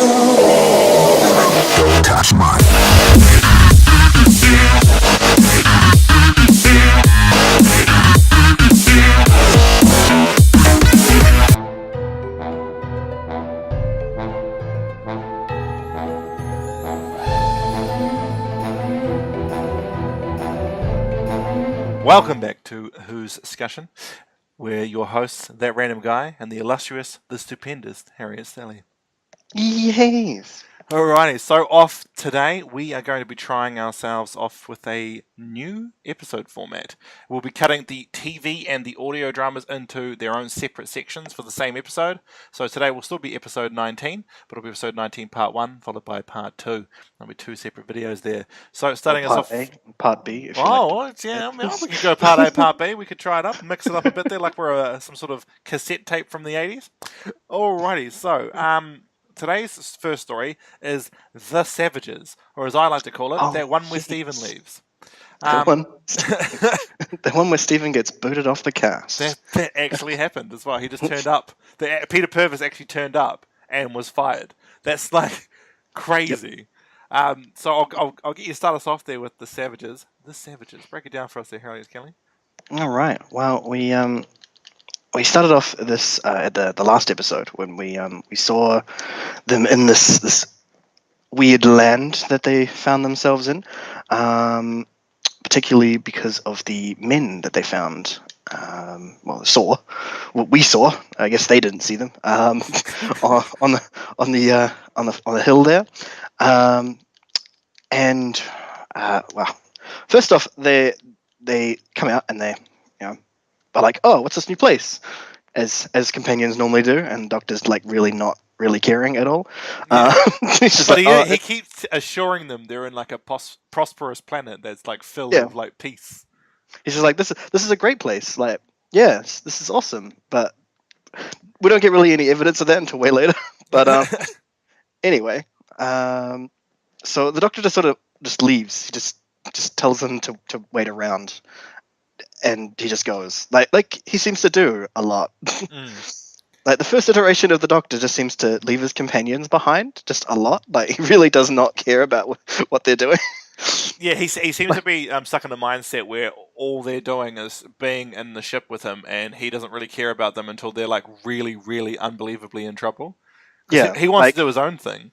Don't touch my. Welcome back to Whoscussion. We're your hosts, that random guy, and the illustrious, the stupendous Harriet Sally. Yes. Alrighty, so off today, we are going to be trying ourselves off with a new episode format. We'll be cutting the TV and the audio dramas into their own separate sections for the same episode. So today will still be episode 19, but it'll be episode 19 part 1, followed by part 2. There'll be 2 separate videos there. So starting us off... Part A, Part B, if you yeah, we could go part A, part B. We could try it up, mix it up a bit there, like we're some sort of cassette tape from the 80s. Alrighty, so... today's first story is The Savages, or as I like to call it, that one where Stephen leaves. The one where Stephen gets booted off the cast. That actually happened as well. He just turned up. Peter Purvis actually turned up and was fired. That's like crazy. Yep. So I'll get you start us off there with The Savages. The Savages. Break it down for us there, Harriet Kelly. All right. Well, we started off this at the last episode when we saw them in this weird land that they found themselves in, particularly because of the men that they found. We saw. I guess they didn't see them on the hill there, first off they come out and they are like, oh, what's this new place? As companions normally do, and Doctor's like really not really caring at all. Yeah. He's just he keeps assuring them they're in like a prosperous planet that's like filled with like peace. He's just like, this is a great place. Like, yes, this is awesome, but we don't get really any evidence of that until way later. But anyway, so the Doctor just leaves. He just tells them to wait around. And he just goes like he seems to do a lot. Like the first iteration of the Doctor just seems to leave his companions behind just a lot. Like he really does not care about what they're doing. Yeah, he seems to be stuck in a mindset where all they're doing is being in the ship with him, and he doesn't really care about them until they're like really, really unbelievably in trouble. Yeah, he wants to do his own thing.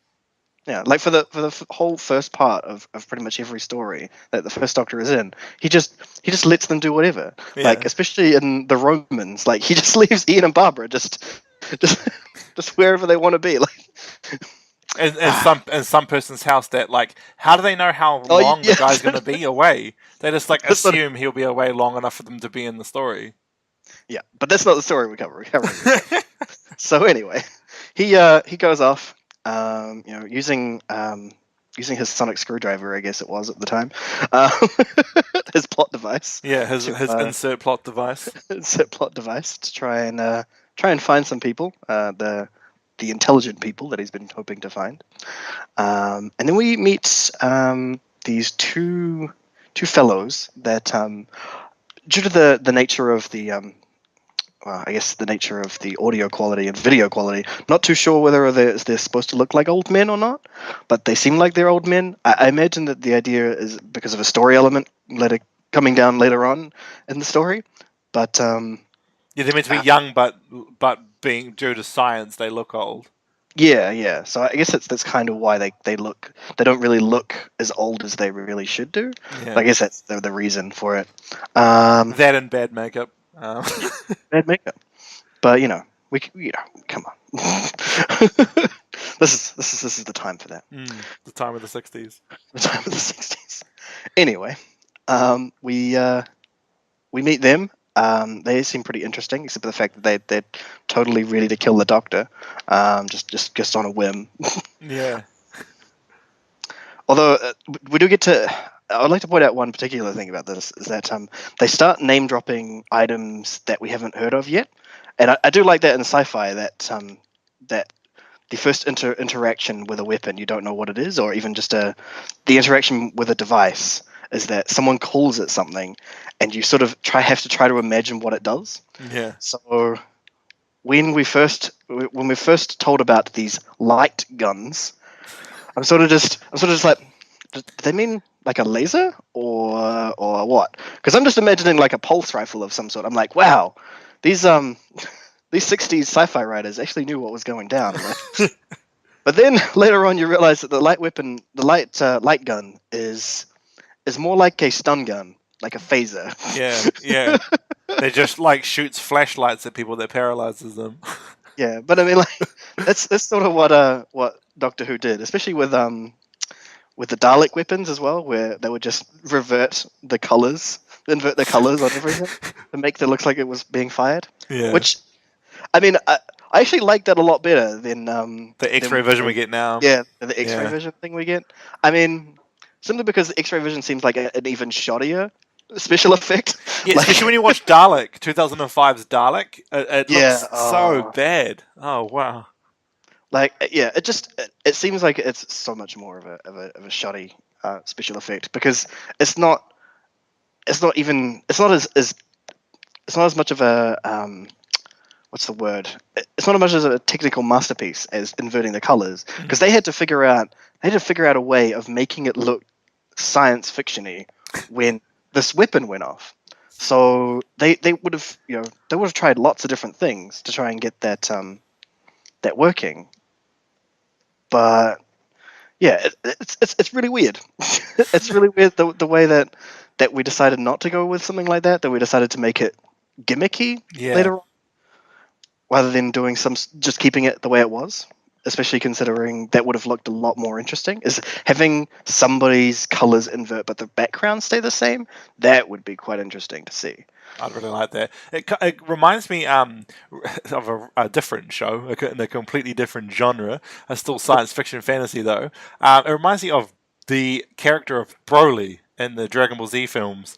Yeah, like for the whole first part of pretty much every story that the first Doctor is in, he just lets them do whatever. Yeah. Like especially in the Romans, like he just leaves Ian and Barbara just wherever they want to be. Like in some person's house that like, how do they know how long the guy's going to be away? They just like assume he'll be away long enough for them to be in the story. Yeah, but that's not the story we're covering. So anyway, he goes off. Using his sonic screwdriver, I guess it was at the time, his plot device. Yeah, his insert plot device. Insert plot device to try and find some people, the intelligent people that he's been hoping to find, and then we meet these two fellows that, due to the nature of the I guess the nature of the audio quality and video quality, not too sure whether they're supposed to look like old men or not, but they seem like they're old men. I imagine that the idea is because of a story element coming down later on in the story. But they're meant to be young, but being due to science, they look old. Yeah. So I guess that's kind of why they don't really look as old as they really should do. Yeah. I guess that's the reason for it. That and bad makeup. Bad makeup, but come on. This is the time for that. The time of the 60s. The time of the 60s. Anyway, we meet them. They seem pretty interesting, except for the fact that they're totally ready to kill the Doctor, just on a whim. Yeah. Although we do get to. I would like to point out one particular thing about this, is that they start name-dropping items that we haven't heard of yet. And I do like that in sci-fi, that the first interaction with a weapon, you don't know what it is, or even just the interaction with a device, is that someone calls it something, and you sort of have to try to imagine what it does. Yeah. So when we're first told about these light guns, I'm sort of just like, do they mean like a laser or what? Because I'm just imagining like a pulse rifle of some sort. I'm like, wow, these these 60s sci-fi writers actually knew what was going down. But then later on, you realize that the light gun is more like a stun gun, like a phaser. Yeah. They just like shoots flashlights at people that paralyzes them. Yeah, but I mean, like that's sort of what Doctor Who did, especially with the Dalek weapons as well, where they would just invert the colors on everything to make it look like it was being fired. Yeah. Which, I mean, I actually like that a lot better than The X-ray vision we get now. Yeah, the X-ray Yeah. vision thing we get. I mean, simply because the X-ray vision seems like an even shoddier special effect. Yeah, Like, especially when you watch Dalek, 2005's Dalek, it Yeah, looks so bad. Oh wow. like yeah, it seems like it's so much more of a shoddy special effect because it's not as much of a what's the word? It's not as much as a technical masterpiece as inverting the colors because they had to figure out a way of making it look science fictiony when this weapon went off. So they would have tried lots of different things to try and get that working. But yeah, it's really weird. It's really weird the way that we decided not to go with something like that. That we decided to make it gimmicky later on, rather than doing just keeping it the way it was. Especially considering that would have looked a lot more interesting. Is having somebody's colors invert but the background stay the same. That would be quite interesting to see. I'd really like that. It reminds me of a different show, in a completely different genre. Still science fiction fantasy though. It reminds me of the character of Broly in the Dragon Ball Z films,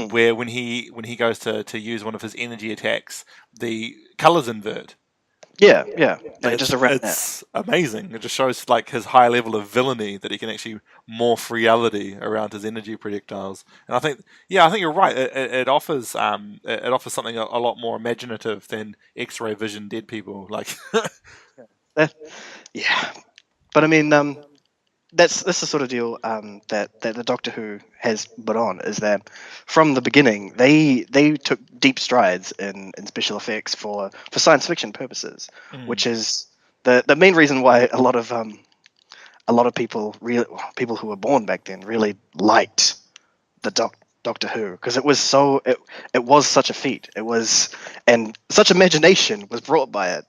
where when he goes to use one of his energy attacks, the colors invert. Yeah, like And just around that. it's amazing. It just shows like his high level of villainy that he can actually morph reality around his energy projectiles. And I think you're right. It offers something a lot more imaginative than X-ray vision dead people. Like, Yeah, but I mean, that's the sort of deal that the Doctor Who has put on is that from the beginning they took deep strides in special effects for science fiction purposes, which is the main reason why a lot of people who were born back then really liked the Doctor Who because it was such a feat. It was, and such imagination was brought by it.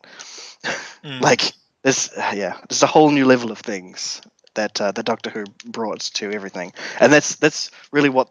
Like there's a whole new level of things that the Doctor Who brought to everything, and that's really what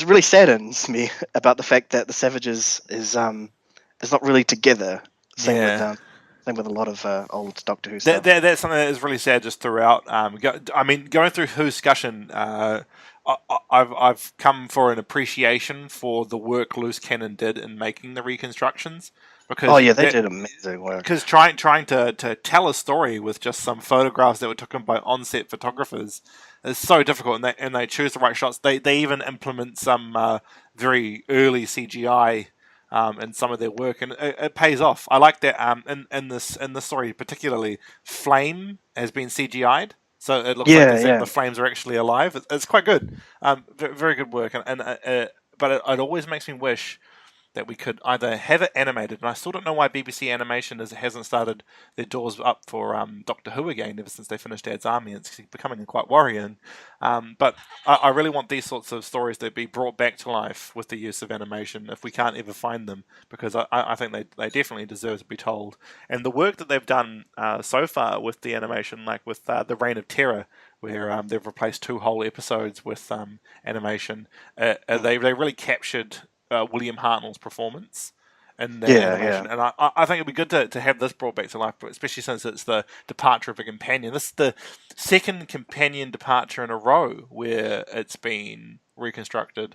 really saddens me about the fact that the Savages is not really together. Same with a lot of old Doctor Who stuff. that's something that is really sad just throughout. Going through Whoscussion, I've come for an appreciation for the work Loose Cannon did in making the reconstructions. Because they did amazing work. Because trying to tell a story with just some photographs that were taken by on-set photographers is so difficult, and they choose the right shots. They even implement some very early CGI in some of their work, and it pays off. I like that. In this story particularly, Flame has been CGI'd, so it looks like the flames are actually alive. It's quite good. Very good work, but it always makes me wish that we could either have it animated, and I still don't know why BBC Animation hasn't started their doors up for Doctor Who again ever since they finished Dad's Army. It's becoming quite worrying. But I really want these sorts of stories to be brought back to life with the use of animation if we can't ever find them, because I think they definitely deserve to be told. And the work that they've done so far with the animation, like with The Reign of Terror, where they've replaced 2 whole episodes with animation, they really captured William Hartnell's performance in that animation, and I think it'd be good to have this brought back to life, especially since it's the departure of a companion. This is the second companion departure in a row where it's been reconstructed.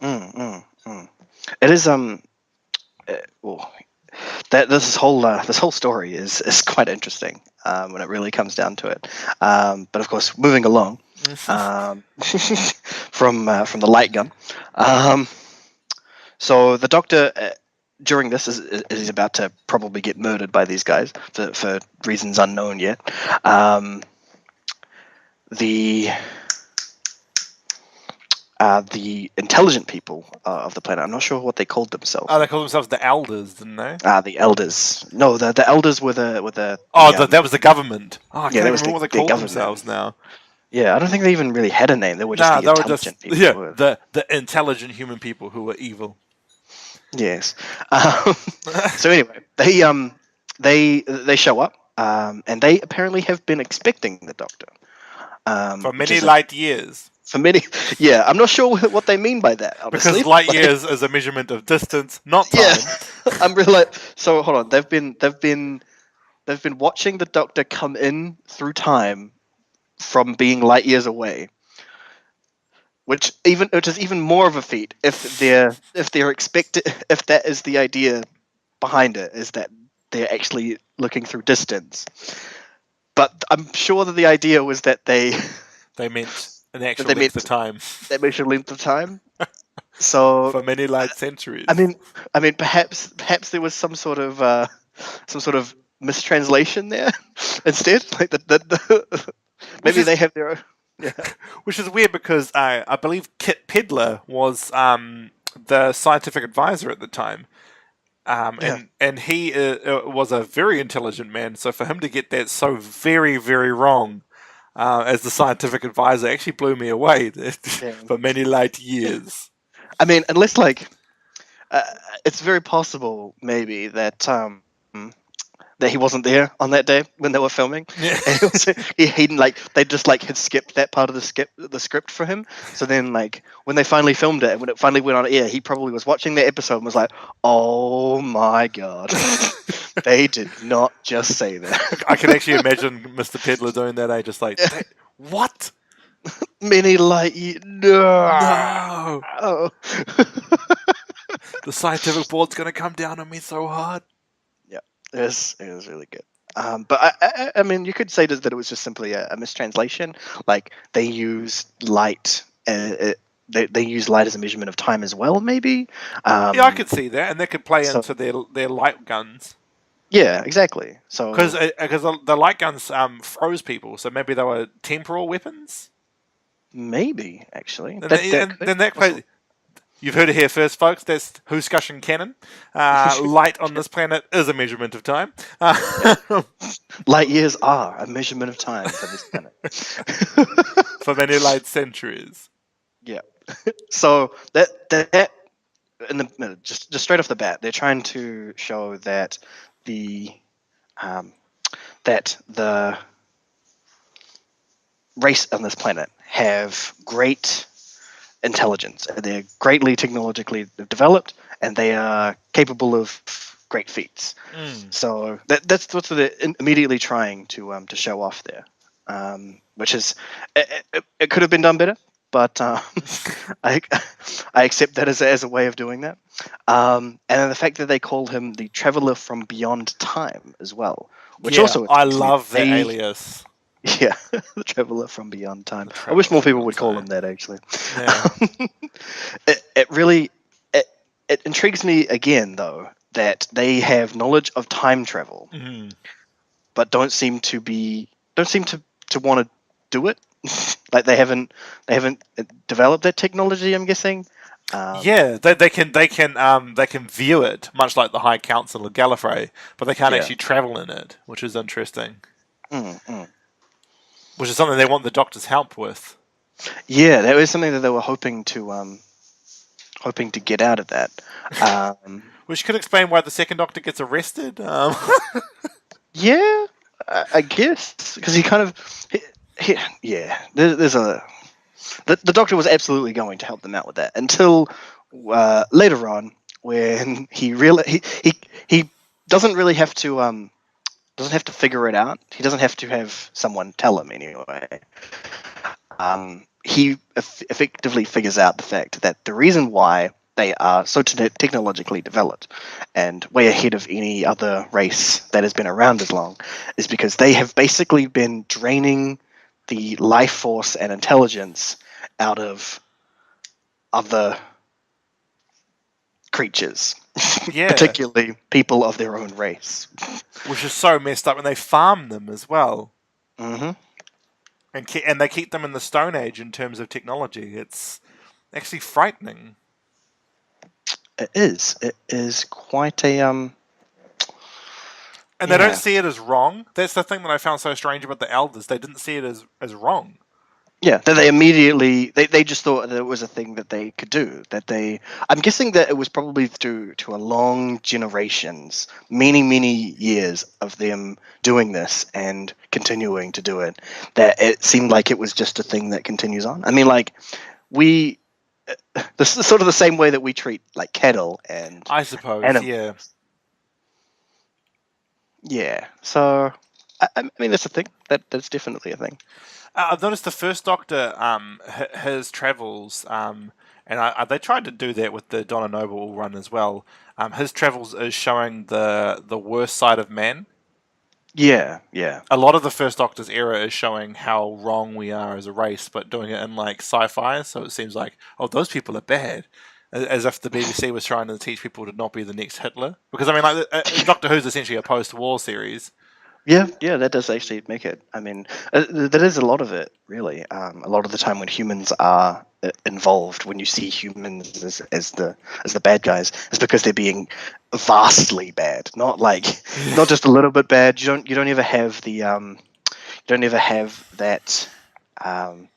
It is this whole story is quite interesting when it really comes down to it. But of course, moving along from the light gun. So the Doctor, during this, is he's about to probably get murdered by these guys for reasons unknown yet. The intelligent people of the planet. I'm not sure what they called themselves. Oh, they call themselves the Elders, didn't they? The elders. No, the elders were the. Oh, that was the government. Oh, I Yeah, can't that even was remember what they their called government. themselves now. Yeah, I don't think they even really had a name. They were just Nah, the they were just intelligent people. the intelligent human people who were evil. Yes. So anyway, they show up, and they apparently have been expecting the Doctor. For which many is light years. for many, yeah, I'm not sure what they mean by that. Honestly, Because light years is a measurement of distance, not time. yeah, I'm really like. So hold on, they've been watching the Doctor come in through time from being light years away, which is even more of a feat if they're expected, if that is the idea behind it, is that they're actually looking through distance. But I'm sure that the idea was that they meant an actual they length meant of time. that measured length of time. So For many light centuries. I mean, perhaps there was some sort of mistranslation there instead. Like maybe they have their own. Yeah. Which is weird because I believe Kit Pedler was the scientific advisor at the time. And he was a very intelligent man, so for him to get that so very, very wrong as the scientific advisor actually blew me away for many light years. I mean, unless it's very possible maybe that that he wasn't there on that day when they were filming. Yeah. And they just had skipped that part of the script for him. So then when they finally filmed it and when it finally went on air, he probably was watching the episode and was like, "Oh my god, they did not just say that." I can actually imagine Mr. Pedler doing that. Just like, what? Many light years. No. Oh. The scientific board's going to come down on me so hard. It was really good. But I mean, you could say that it was just simply a mistranslation. Like they use light, they use light as a measurement of time as well. Maybe. Yeah, I could see that, and that could play into their light guns. Yeah, exactly. So because the light guns froze people, so maybe they were temporal weapons. Maybe actually. Then that plays. You've heard it here first, folks. That's Whoscussion canon. Light on this planet is a measurement of time. Light years are a measurement of time for this planet. For many light centuries. Yeah. So that in the just straight off the bat, they're trying to show that the race on this planet have great intelligence. They're greatly technologically developed, and they are capable of great feats. So that's what they're immediately trying to show off there, which is it could have been done better, but I accept that as a way of doing that. And then the fact that they call him the Traveler from Beyond Time as well, which also I love that alias. Yeah, the Traveler from Beyond Time. I wish more people would call him that, actually. Yeah. It really intrigues me again, though, that they have knowledge of time travel, but don't seem to want to do it. Like they haven't developed that technology, I'm guessing. Yeah, they can view it, much like the High Council of Gallifrey, but they can't actually travel in it, which is interesting. Which is something they want the Doctor's help with. Yeah, that was something that they were hoping to get out of that. Which could explain why the second Doctor gets arrested. Yeah, I guess because he kind of, the Doctor was absolutely going to help them out with that until later on when he doesn't really have to figure it out. He doesn't have to have someone tell him anyway. He effectively figures out the fact that the reason why they are so technologically developed and way ahead of any other race that has been around as long is because they have basically been draining the life force and intelligence out of other creatures, Yeah, particularly people of their own race. which is so messed up, and they farm them as well, Hmm. and they keep them in the Stone Age in terms of technology. It's actually frightening, It is. It is quite a and they don't Yeah. see it as wrong. That's the thing that I found so strange about the elders. They didn't see it as wrong. Yeah, that they immediately they just thought that it was a thing that they could do. That they, I'm guessing that it was probably through to a long generations, many years of them doing this and continuing to do it. That it seemed like it was just a thing that continues on. I mean, like we, this is sort of the same way that we treat like cattle and I suppose, animals. yeah. Yeah, so I mean that's a thing. That's definitely a thing. I've noticed the first Doctor, his travels, and they tried to do that with the Donna Noble run as well. His travels is showing the worst side of man. Yeah, yeah. A lot of the first Doctor's era is showing how wrong we are as a race, but doing it in like sci-fi, so it seems like, oh, those people are bad. As if the BBC was trying to teach people to not be the next Hitler. Because I mean, like Doctor Who's essentially a post-war series. Yeah, yeah, that does actually make it. I mean, that is a lot of it, really. A lot of the time when humans are involved, when you see humans as the bad guys, it's because they're being vastly bad, not like not just a little bit bad. You don't ever have the you don't ever have that um,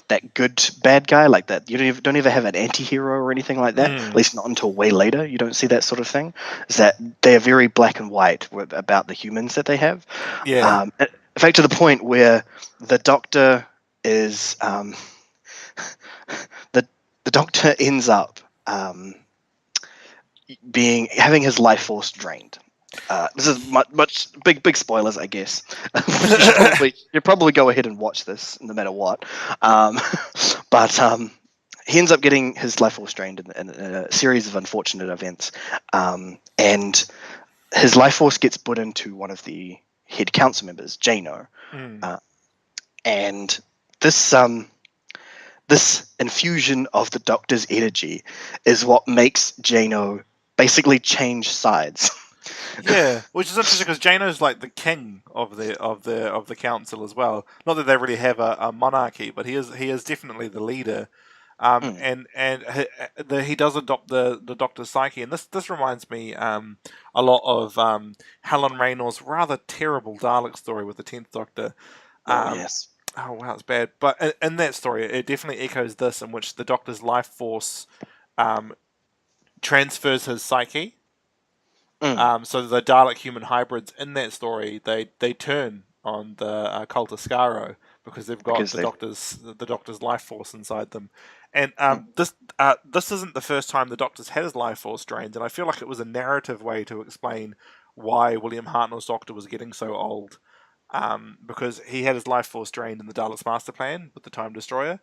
that good bad guy like that. You don't ever have an anti-hero or anything like that. At Mm, least not until way later. You don't see that sort of thing. Is that they are very black and white about the humans that they have. yeah, In fact, to the point where the Doctor is the the Doctor ends up being having his life force drained. This is much big spoilers, I guess. You probably go ahead and watch this no matter what. Um, but he ends up getting his life force drained in a series of unfortunate events, and his life force gets put into one of the head council members, Jano, mm, uh, and this this infusion of the Doctor's energy is what makes Jano basically change sides. yeah. Which is interesting because Jano's like the king of the council as well. Not that they really have a monarchy, but he is definitely the leader. Mm, He does adopt the Doctor's psyche, and this reminds me a lot of Helen Raynor's rather terrible Dalek story with the 10th Doctor. oh Um, yes. oh wow, it's bad. But in that story, it definitely echoes this, in which the Doctor's life force um, transfers his psyche. Mm, So the Dalek human hybrids in that story, they turn on the Cult of Skaro because they've got because the they. Doctor's life force inside them, and Mm, this isn't the first time the Doctor's had his life force drained, and I feel like it was a narrative way to explain why William Hartnell's Doctor was getting so old. Because he had his life force drained in the Dalek's master plan with the Time Destroyer.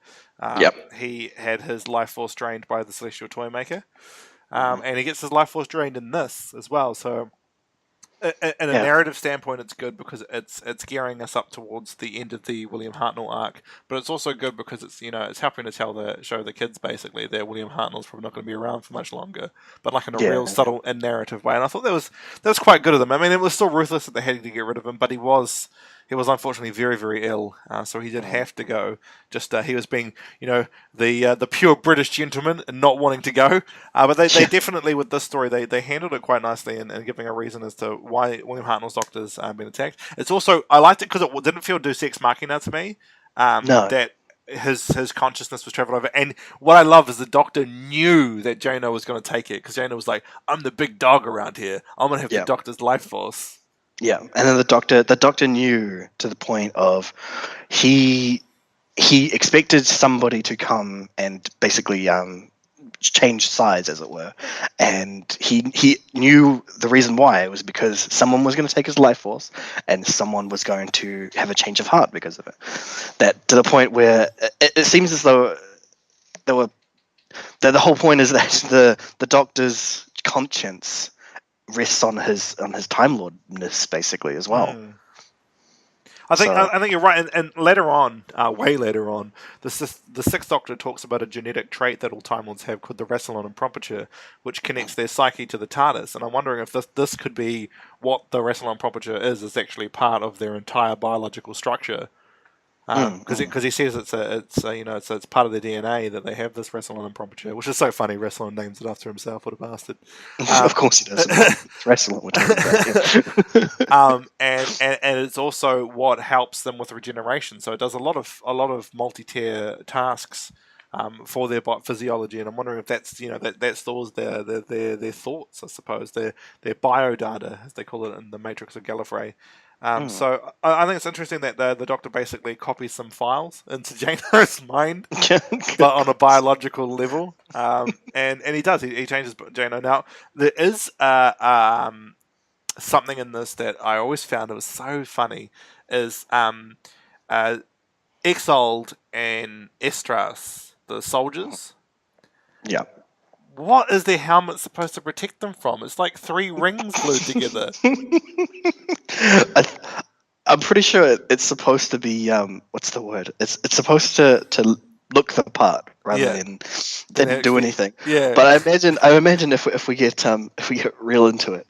yep. He had his life force drained by the Celestial Toymaker. Hmm. And he gets his life force drained in this as well. So, in a Yeah. narrative standpoint, it's good because it's gearing us up towards the end of the William Hartnell arc. But it's also good because it's helping to show the kids basically that William Hartnell's probably not going to be around for much longer. But like in a Yeah. real subtle and narrative way. And I thought that was quite good of them. I mean, it was still ruthless that they had to get rid of him, but he was unfortunately very ill, so he did Mm, have to go. Just he was being, the pure British gentleman and not wanting to go. But they yeah. definitely, with this story, they handled it quite nicely and giving a reason as to why William Hartnell's Doctor's been attacked. It's also, I liked it because it didn't feel Deus Ex Machina to me. No. That his consciousness was traveled over, and what I love is the Doctor knew that Jano was going to take it because Jano was like, "I'm the big dog around here. I'm going to have the Yeah. Doctor's life force." Yeah. And then the doctor knew to the point of he he expected somebody to come and basically change sides, as it were, and he knew the reason why. It was because someone was going to take his life force, and someone was going to have a change of heart because of it. That to the point where it seems as though there were the whole point is that the doctor's conscience rests on his time lordness basically as well. Mm. So, I think you're right. And later on, way later on, the Sixth Doctor talks about a genetic trait that all Time Lords have called the Rassilon Impropriature, which connects their psyche to the TARDIS. And I'm wondering if this could be what the Rassilon Impropriature is actually part of their entire biological structure. Because he says it's part of their DNA that they have this Rassilon Impropriature, which is so funny. Rassilon names it after himself. What a bastard! of course he does. It's wrestling we're talking about. Yeah. And it's also what helps them with regeneration. So it does a lot of multi-tier tasks for their physiology. And I'm wondering if that's that stores their thoughts, I suppose, their biodata, as they call it in the Matrix of Gallifrey. So I think it's interesting that the Doctor basically copies some files into Jano's mind, but on a biological level. And he does. He changes Jano. Now, there is something in this that I always found it was so funny is Exold and Estras, the soldiers. Yeah. What is their helmet supposed to protect them from? It's like 3 rings glued together. I'm pretty sure it's supposed to be what's the word? It's supposed to look the part rather than do anything. Yeah. But I imagine if we get real into it,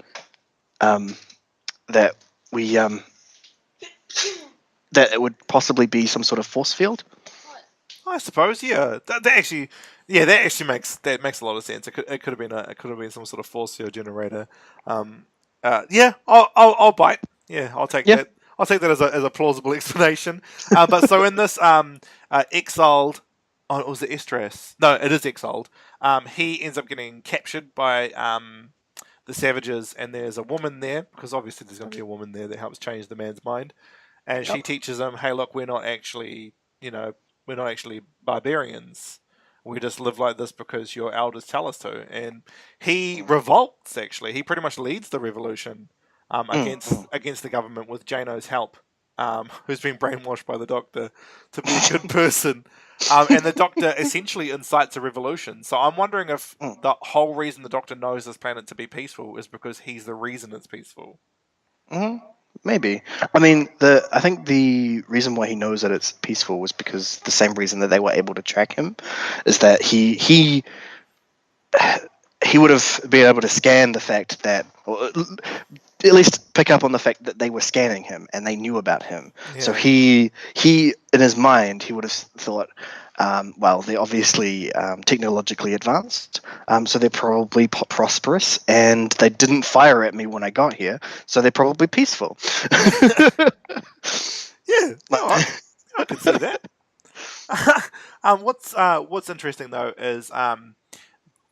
that we that it would possibly be some sort of force field. I suppose, yeah. That actually makes a lot of sense. It could have been some sort of force field generator. Yeah, I'll bite. Yeah, I'll take that. I'll take that as a plausible explanation. But so in this Exiled, oh, was it Estras? No, it is Exiled. He ends up getting captured by the Savages, and there's a woman there because obviously there's going to be a woman there that helps change the man's mind, and she teaches him, "Hey, look, we're not actually barbarians. We just live like this because your elders tell us to." And he revolts. Actually, he pretty much leads the revolution against the government with Jano's help, who's been brainwashed by the Doctor to be a good person. And the Doctor essentially incites a revolution. So I'm wondering if the whole reason the Doctor knows this planet to be peaceful is because he's the reason it's peaceful. Maybe. I mean, I think the reason why he knows that it's peaceful was because the same reason that they were able to track him is that he would have been able to scan the fact that, or at least pick up on the fact that they were scanning him and they knew about him. Yeah. So he in his mind he would have thought, well, they're obviously technologically advanced, so they're probably prosperous, and they didn't fire at me when I got here, so they're probably peaceful. Yeah, no, I can see that. What's interesting though is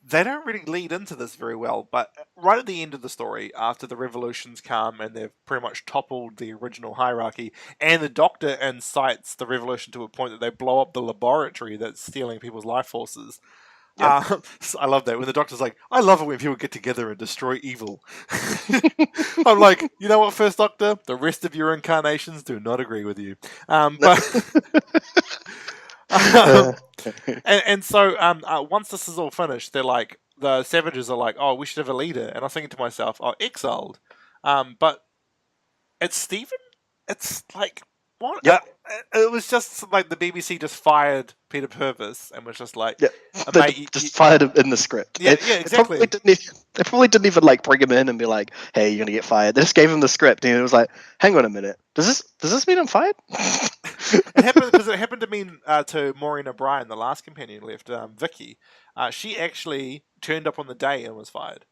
they don't really lead into this very well, but right at the end of the story, after the revolutions come and they've pretty much toppled the original hierarchy, and the Doctor incites the revolution to a point that they blow up the laboratory that's stealing people's life forces. Yep. I love that when the Doctor's like, "I love it when people get together and destroy evil." I'm like, you know what, First Doctor? The rest of your incarnations do not agree with you. And so once this is all finished, they're like, the Savages are like, "Oh, we should have a leader." And I'm thinking to myself, "Oh, Exiled," but it's Stephen. It's like, what? Yep. It was just like the BBC just fired Peter Purvis and was just like, they just fired him in the script. Yeah, exactly. They probably didn't even like bring him in and be like, "Hey, you're gonna get fired." They just gave him the script, and it was like, "Hang on a minute, does this mean I'm fired?" It happened because it happened to mean to Maureen O'Brien, the last companion left, Vicky. She actually turned up on the day and was fired.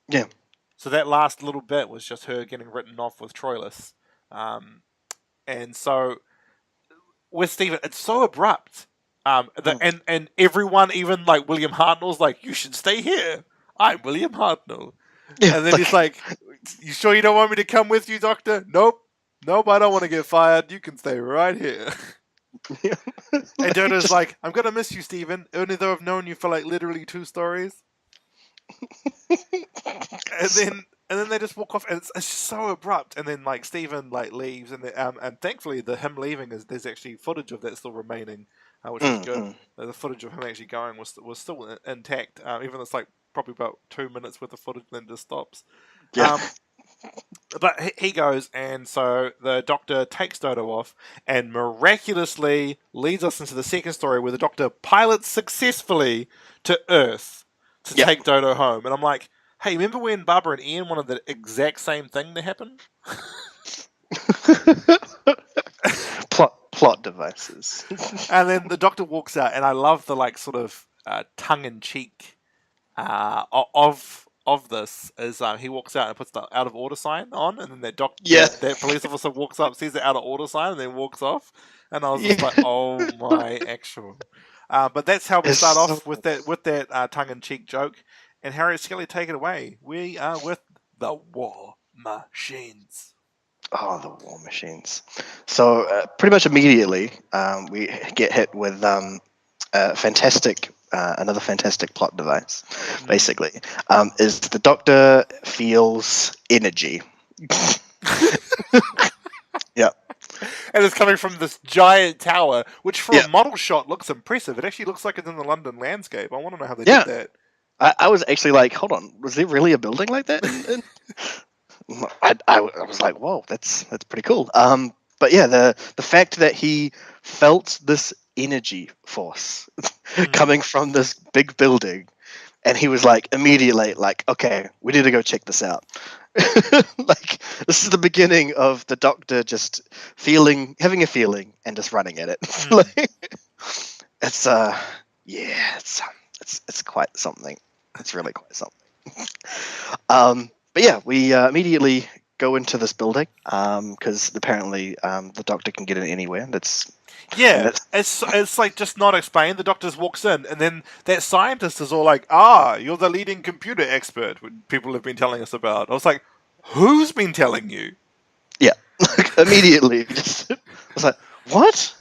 Yeah. So that last little bit was just her getting written off with Troilus. And so with Stephen, it's so abrupt. And everyone, even like William Hartnell's like, "You should stay here. I'm William Hartnell." Yeah, and then he's like, "You sure you don't want me to come with you, Doctor?" Nope, I don't want to get fired. You can stay right here. Yeah. And Jonah's like, "I'm going to miss you, Stephen, only though I've known you for like literally 2 stories." And then they just walk off, and it's just so abrupt. And then like Stephen like leaves, and thankfully him leaving there's actually footage of that still remaining, which is good. The footage of him actually going was still intact, even though it's like probably about 2 minutes worth of footage, and then just stops. Yeah. But he goes, and so the Doctor takes Dodo off, and miraculously leads us into the second story where the Doctor pilots successfully to Earth to Yep. take Dodo home. And I'm like, hey, remember when Barbara and Ian wanted the exact same thing to happen? plot devices. And then the Doctor walks out, and I love the like sort of tongue-in-cheek of this is he walks out and puts the out of order sign on, and then Yeah. that police officer walks up, sees the out of order sign, and then walks off. And I was just Yeah. like, oh my actual. But that's how we It's start so off with that tongue-in-cheek joke. And Harriet Skelly, take it away. We are with the War Machines. Oh, the War Machines. So pretty much immediately, we get hit with another fantastic plot device. Basically, is the Doctor feels energy. Yeah. And it's coming from this giant tower, which for Yeah. a model shot looks impressive. It actually looks like it's in the London landscape. I want to know how they Yeah. did that. I was actually like, hold on, was there really a building like that? I was like, whoa, that's pretty cool. But yeah, the fact that he felt this energy force coming from this big building, and he was like immediately like, okay, we need to go check this out. Like, this is the beginning of the Doctor just having a feeling and just running at it. Like, it's it's quite something. It's really quite something. But yeah, we immediately go into this building because apparently the Doctor can get in anywhere. It's like just not explained. The Doctor just walks in, and then that scientist is all like, you're the leading computer expert people have been telling us about. I was like, who's been telling you? Yeah, immediately. I was like, what?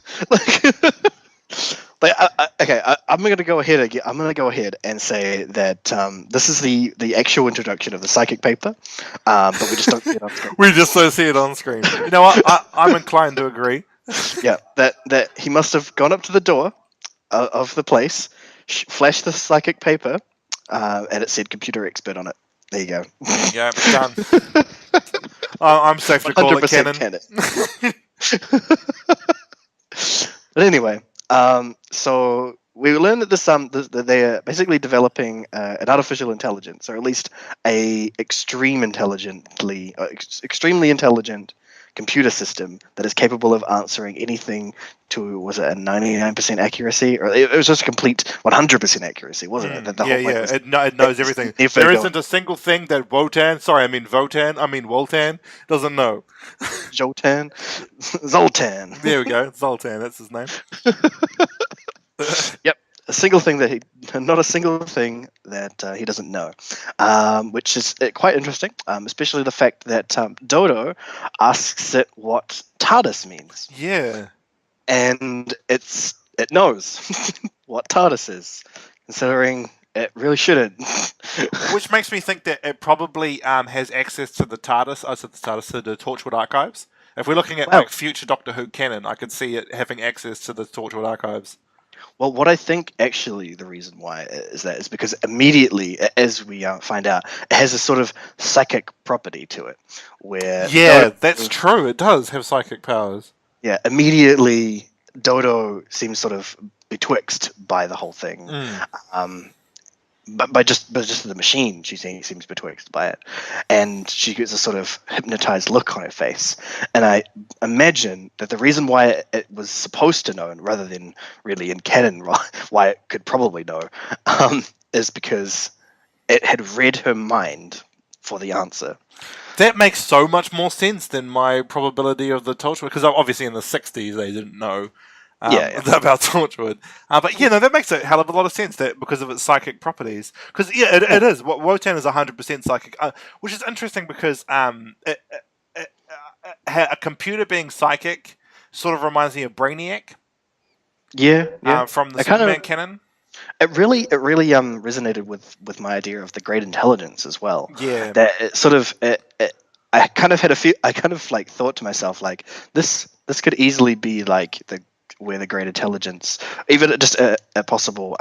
I'm gonna go ahead again. I'm gonna go ahead and say that this is the actual introduction of the psychic paper, but we just don't see it on screen. We just don't see it on screen. You know what? I'm inclined to agree. Yeah, that he must have gone up to the door of the place, flashed the psychic paper, and it said "computer expert" on it. There you go. Yeah, done. I'm safe to call it 100% canon. But anyway, so we learn that that they're basically developing an artificial intelligence, or at least a extremely intelligent computer system that is capable of answering anything to, was it a 99% accuracy, or it was just a complete 100% accuracy, wasn't it? That the whole point was it knows everything. There isn't a single thing that Wotan doesn't know. Zoltan. There we go, Zoltan. That's his name. Yep. Not a single thing that he doesn't know, which is quite interesting, especially the fact that Dodo asks it what TARDIS means. Yeah. And it knows what TARDIS is, considering it really shouldn't. Which makes me think that it probably has access to the TARDIS, to the Torchwood archives. If we're looking at like future Doctor Who canon, I could see it having access to the Torchwood archives. Well, what I think actually the reason why is because immediately, as we find out, it has a sort of psychic property to it. That's true. It does have psychic powers. Yeah, immediately Dodo seems sort of betwixt by the whole thing. But by just the machine, she seems betwixt by it, and she gets a sort of hypnotized look on her face. And I imagine that the reason why it was supposed to know, rather than really in canon why it could probably know, is because it had read her mind for the answer. That makes so much more sense than my probability of the Torchwood, because obviously in the 60s they didn't know about Torchwood. But that makes a hell of a lot of sense, that because of its psychic properties. Because it is. Wotan is 100% psychic, which is interesting because a computer being psychic sort of reminds me of Brainiac. Yeah. From the Superman canon. It really resonated with my idea of the great intelligence as well. Yeah. That it sort of I kind of thought to myself, like, this could easily be like where the great intelligence, even just a possible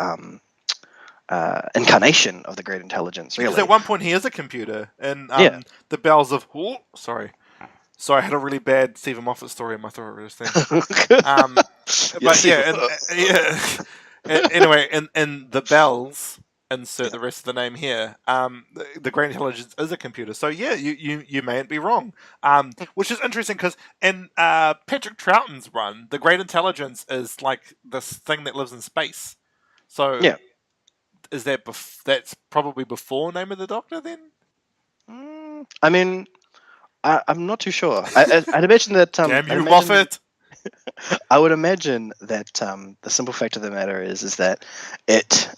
incarnation of the great intelligence. Because Really, at one point he is a computer, and Yeah. the bells of sorry, I had a really bad Stephen Moffat story in my throat just then. But yeah, anyway, in the bells, insert the rest of the name here. The great intelligence is a computer, so yeah, you mayn't be wrong. Which is interesting because in Patrick Troughton's run, the great intelligence is like this thing that lives in space. So Yeah. is that that's probably before Name of the Doctor then? I mean, I'm not too sure. I'd imagine that. Damn you, Moffat! I would imagine that the simple fact of the matter is that it,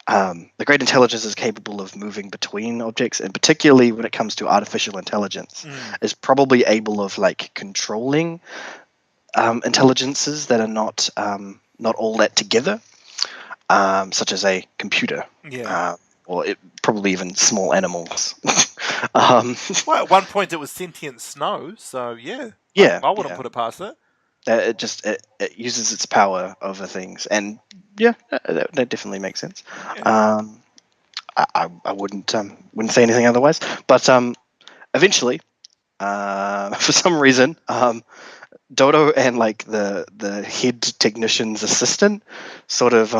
the great intelligence is capable of moving between objects, and particularly when it comes to artificial intelligence, is probably able of like controlling intelligences that are not all that together, such as a computer. Yeah. Or probably even small animals. Well, at one point it was sentient snow, so yeah. Yeah, I wouldn't put it past it. It uses its power over things, and yeah, that definitely makes sense. Yeah. I wouldn't say anything otherwise, but eventually, for some reason, Dodo and like the head technician's assistant sort of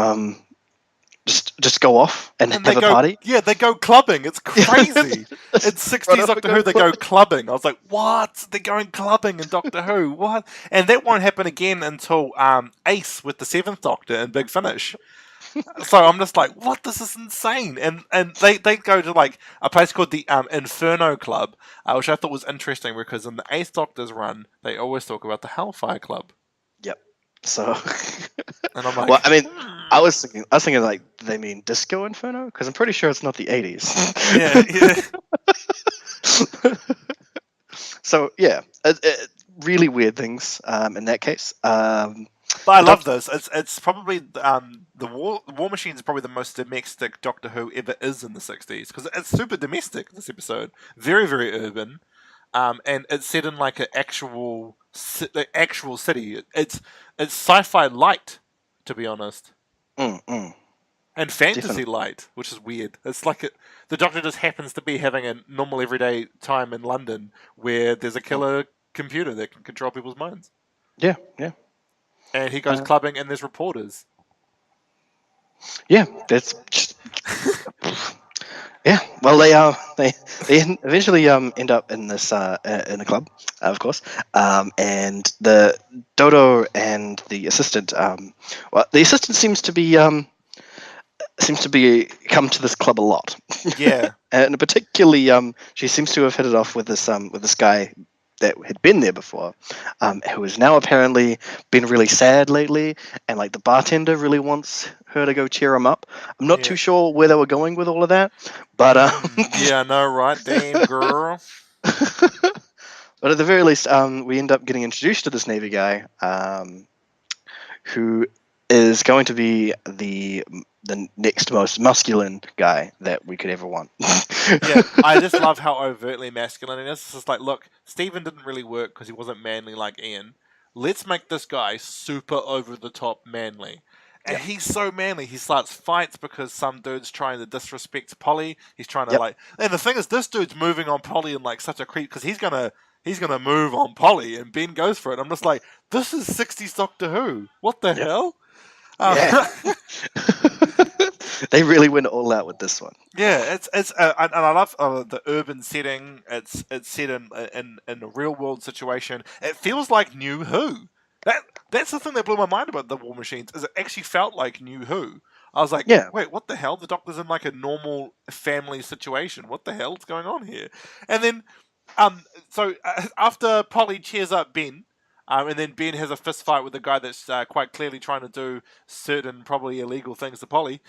just go off and have a party. Yeah, they go clubbing. It's crazy. In 60s Doctor Who, they go clubbing. I was like, what? They're going clubbing in Doctor Who? What? And that won't happen again until Ace with the 7th Doctor in Big Finish. So I'm just like, what? This is insane. And they go to like a place called the Inferno Club, which I thought was interesting because in the 8th Doctor's run, they always talk about the Hellfire Club. Yep. So, and I'm like, well, I mean, I was thinking like they mean Disco Inferno, because I'm pretty sure it's not the 80s. Yeah. So yeah, really weird things in that case. But I love this. It's probably the War Machine is probably the most domestic Doctor Who ever is in the 60s because it's super domestic. This episode, very very urban, and it's set in like an actual city. It's sci-fi light, to be honest, and fantasy Definitely. light, which is weird. It's like the Doctor just happens to be having a normal everyday time in London where there's a killer computer that can control people's minds. Yeah. And he goes clubbing, and there's reporters. Yeah, that's just, yeah. Well, they eventually end up in this in a club, of course, and the Dodo and the assistant. Well, the assistant seems to be come to this club a lot. Yeah, and particularly, she seems to have hit it off with this guy that had been there before, who has now apparently been really sad lately, and like the bartender really wants her to go cheer him up. I'm not too sure where they were going with all of that, but yeah, no, right, damn girl. But at the very least, we end up getting introduced to this Navy guy, who is going to be the next most masculine guy that we could ever want. Yeah, I just love how overtly masculine it is. It's just like, look, Stephen didn't really work because he wasn't manly like Ian. Let's make this guy super over the top manly. And he's so manly. He starts fights because some dude's trying to disrespect Polly. He's trying to like, and the thing is, this dude's moving on Polly in like such a creep because he's gonna move on Polly, and Ben goes for it. I'm just like, this is 60s Doctor Who. What the hell? Yeah. They really went all out with this one. Yeah, and I love the urban setting. It's set in a real world situation. It feels like New Who. That's the thing that blew my mind about the War Machines. Is it actually felt like New Who? I was like, wait, what the hell? The Doctor's in like a normal family situation. What the hell's going on here? And then, so after Polly cheers up Ben. And then Ben has a fist fight with a guy that's quite clearly trying to do certain, probably illegal things to Polly.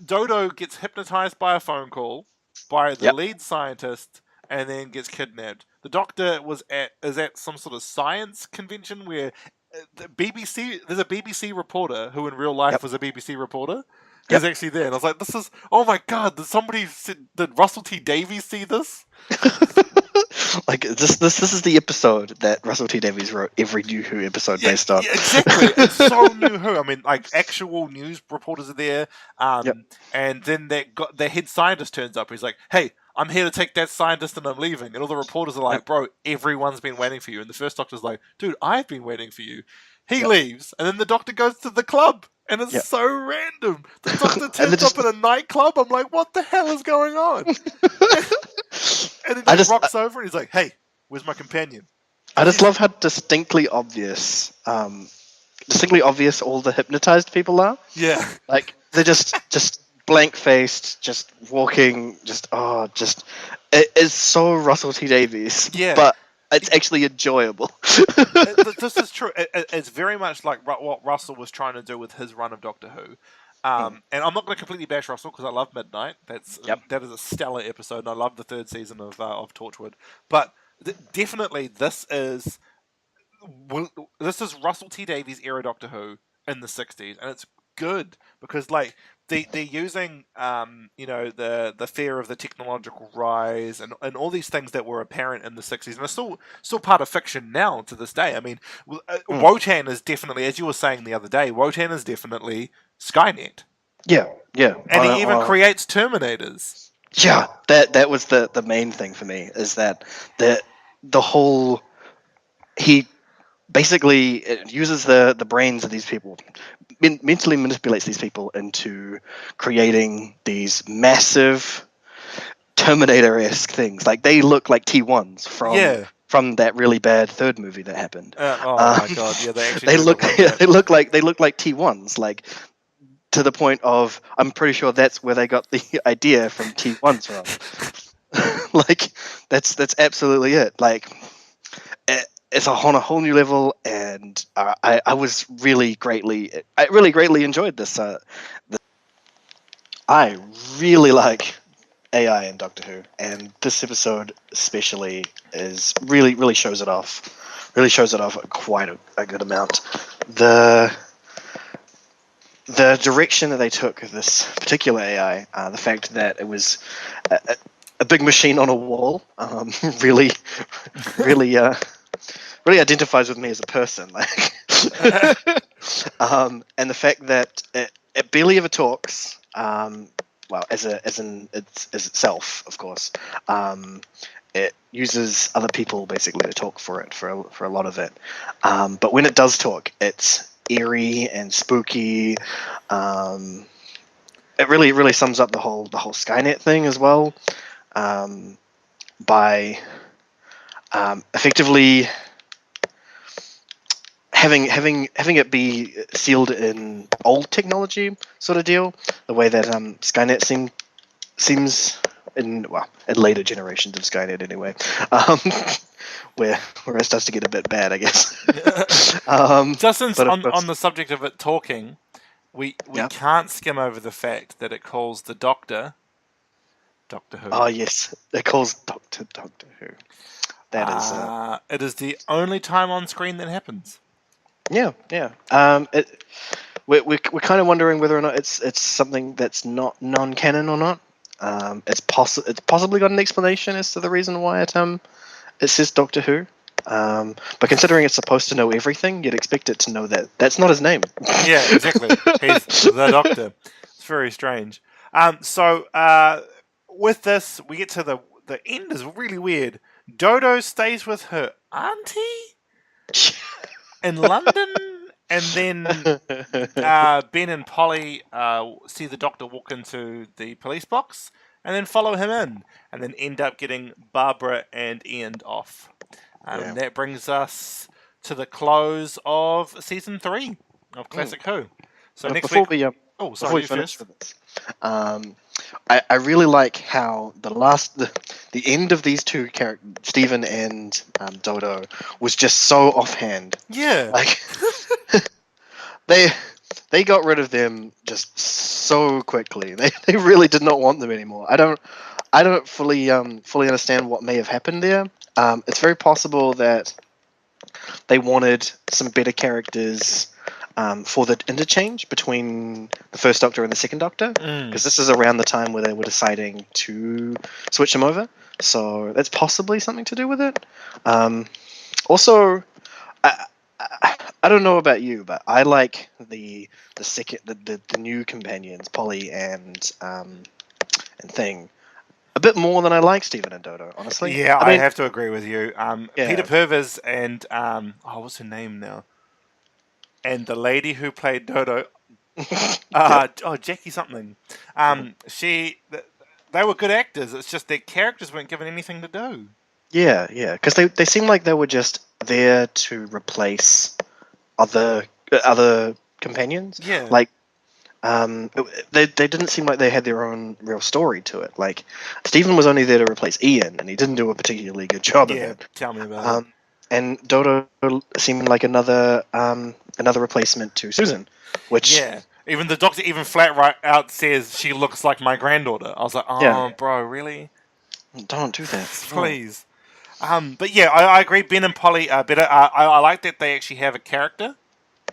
Dodo gets hypnotized by a phone call by the lead scientist and then gets kidnapped. The Doctor is at some sort of science convention where there's a BBC reporter who in real life was a BBC reporter who's actually there. And I was like, this is, oh my God, did Russell T Davies see this? Like this is the episode that Russell T Davies wrote every New Who episode Yeah, based on. yeah, exactly. It's so New Who. I mean, like actual news reporters are there, Yep. and then their head scientist turns up. He's like, "Hey, I'm here to take that scientist, and I'm leaving." And all the reporters are like, Yep. "Bro, everyone's been waiting for you." And the first Doctor's like, "Dude, I've been waiting for you." He Yep. leaves, and then the Doctor goes to the club, and it's Yep. so random. The Doctor And they turns up at a nightclub. I'm like, "What the hell is going on?" And then I he just rocks over, and he's like, "Hey, where's my companion?" I 'Cause just he's- love how distinctly obvious all the hypnotized people are. yeah. Like they're just blank faced, just walking, it is so Russell T Davies, Yeah. but it's actually enjoyable. This is true. It's very much like what Russell was trying to do with his run of Doctor Who. And I'm not going to completely bash Russell because I love Midnight. Yep. That is a stellar episode, and I love the third season of Torchwood. But definitely, this is Russell T Davies era Doctor Who in the '60s, and it's good because like they're using the fear of the technological rise and all these things that were apparent in the '60s and are still part of fiction now to this day. I mean, Wotan is definitely, as you were saying the other day, Wotan is definitely Skynet, Yeah, yeah. and he even creates Terminators. Yeah, that was the main thing for me is that the whole he basically it uses the brains of these people, mentally manipulates these people into creating these massive Terminator-esque things. Like they look like T1s from that really bad third movie that happened. Oh my god! Yeah, they actually They do look like that. they look like T1s. Like to the point of I'm pretty sure that's where they got the idea from T1s from. Like that's absolutely it. Like it's on a whole new level, and I really greatly enjoyed this. I really like AI in Doctor Who, and this episode especially is really shows it off. Really shows it off quite a good amount. The direction that they took of this particular AI, the fact that it was a big machine on a wall, really, really, really identifies with me as a person. Like, and the fact that it barely ever talks. Well, as itself, of course. It uses other people basically to talk for it for a lot of it. But when it does talk, it's eerie and spooky. It really sums up the whole Skynet thing as well, by effectively having it be sealed in old technology sort of deal, the way that Skynet seems in later generations of Skynet anyway, where it starts to get a bit bad, I guess. Just since but of course- on the subject of it talking, we Yeah. can't skim over the fact that it calls the Doctor Who. Oh yes, it calls Doctor Who. That is It is the only time on screen that happens. yeah. We're kind of wondering whether or not it's something that's not non-canon or not. It's possibly got an explanation as to the reason why it says Doctor Who. But considering it's supposed to know everything, you'd expect it to know that that's not his name. Yeah, exactly. He's the Doctor. It's very strange. So with this, we get to the end is really weird. Dodo stays with her auntie in London, and then Ben and Polly see the Doctor walk into the police box, and then follow him in, and then end up getting Barbara and Ian off. And that brings us to the close of season 3 of Classic Who. So next before week. we Sorry, before we you finish first. with this, I really like how the end of these two characters, Stephen and Dodo, was just so offhand. Yeah. Like they got rid of them just so quickly. They really did not want them anymore. I don't fully understand what may have happened there. It's very possible that they wanted some better characters for the interchange between the first Doctor and the second Doctor, Mm. because this is around the time where they were deciding to switch them over. So that's possibly something to do with it. Also, I don't know about you, but I like the new companions, Polly and Thing, a bit more than I like Stephen and Dodo. Honestly, Yeah, I I mean, have to agree with you. Peter yeah, Purves and what's her name now? And the lady who played Dodo, yeah, Jackie something. They were good actors. It's just their characters weren't given anything to do. yeah, yeah, because they seem like they were just there to replace other companions. Yeah, Like, they didn't seem like they had their own real story to it. Like, Stephen was only there to replace Ian, and he didn't do a particularly good job of yeah. it. Tell me about it. And Dodo seemed like another replacement to Susan, which Yeah, even the doctor even flat right out says she looks like my granddaughter. I was like, yeah, oh, bro, really? don't do that. No. Please. But yeah, I agree. Ben and Polly are better. I like that they actually have a character.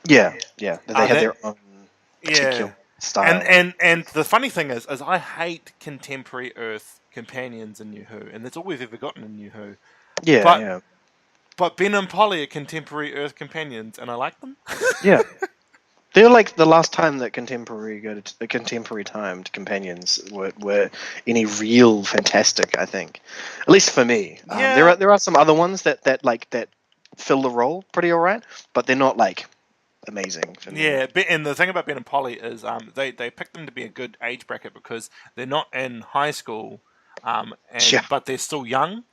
Yeah, yeah, that they have That their own Yeah, particular and style. and the funny thing is I hate contemporary Earth companions in New Who, and that's all we've ever gotten in New Who. Yeah, But yeah, but Ben and Polly are contemporary Earth companions, and I like them. yeah. They're like the last time that contemporary timed companions were any real fantastic. I think, at least for me. Yeah, There are some other ones that fill the role pretty alright, but they're not like amazing for me. yeah. And the thing about Ben and Polly is they picked them to be a good age bracket because they're not in high school, Yeah, but they're still young.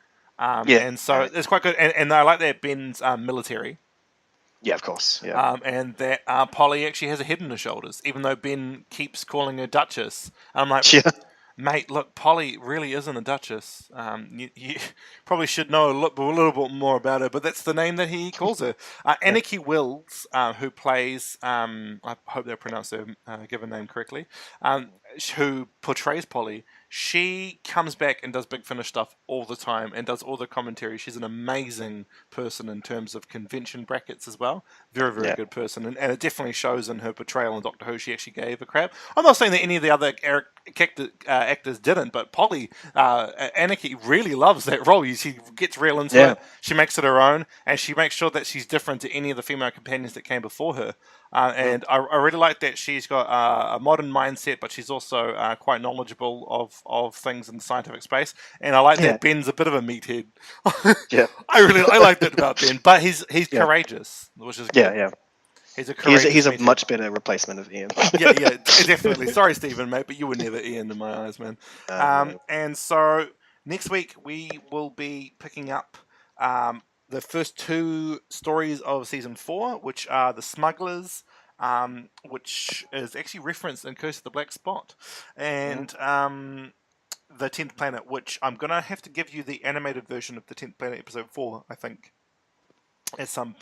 yeah, And so it's quite good. And I like that Ben's military. yeah. Of course, yeah, And that Polly actually has a head on her shoulders, even though Ben keeps calling her Duchess. I'm like, yeah, mate, look, Polly really isn't a Duchess. You probably should know a little bit more about her, but that's the name that he calls her. yeah, Anarchy Wills, who plays, I hope they pronounce her given name correctly, who portrays Polly, she comes back and does Big Finish stuff all the time and does all the commentary. She's an amazing person in terms of convention brackets as well. Very, very yeah, good person. And it definitely shows in her portrayal in Doctor Who. She actually gave a crap. I'm not saying that any of the other actors didn't, but Polly, Anarchy, really loves that role. She gets real into yeah, it. She makes it her own, and she makes sure that she's different to any of the female companions that came before her. And I really like that she's got a modern mindset, but she's also quite knowledgeable of things in the scientific space. And I like yeah, that Ben's a bit of a meathead. yeah, I like that about Ben, but he's yeah, courageous, which is yeah, good. yeah. He's a courageous He's a meathead. much better replacement of Ian. Yeah, yeah, definitely. Sorry, Stephen, mate, but you were never Ian in my eyes, man. No. And so next week we will be picking up the first two stories of season 4, which are the Smugglers, which is actually referenced in Curse of the Black Spot, and the 10th Planet, which I'm gonna have to give you the animated version of the 10th Planet episode 4, I think. At some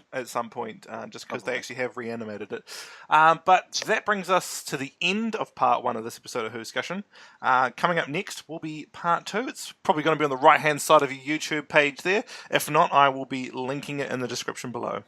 point, just because they actually have reanimated it. But that brings us to the end of part 1 of this episode of Whoscussion. Coming up next will be part 2. It's probably going to be on the right hand side of your YouTube page there. If not, I will be linking it in the description below.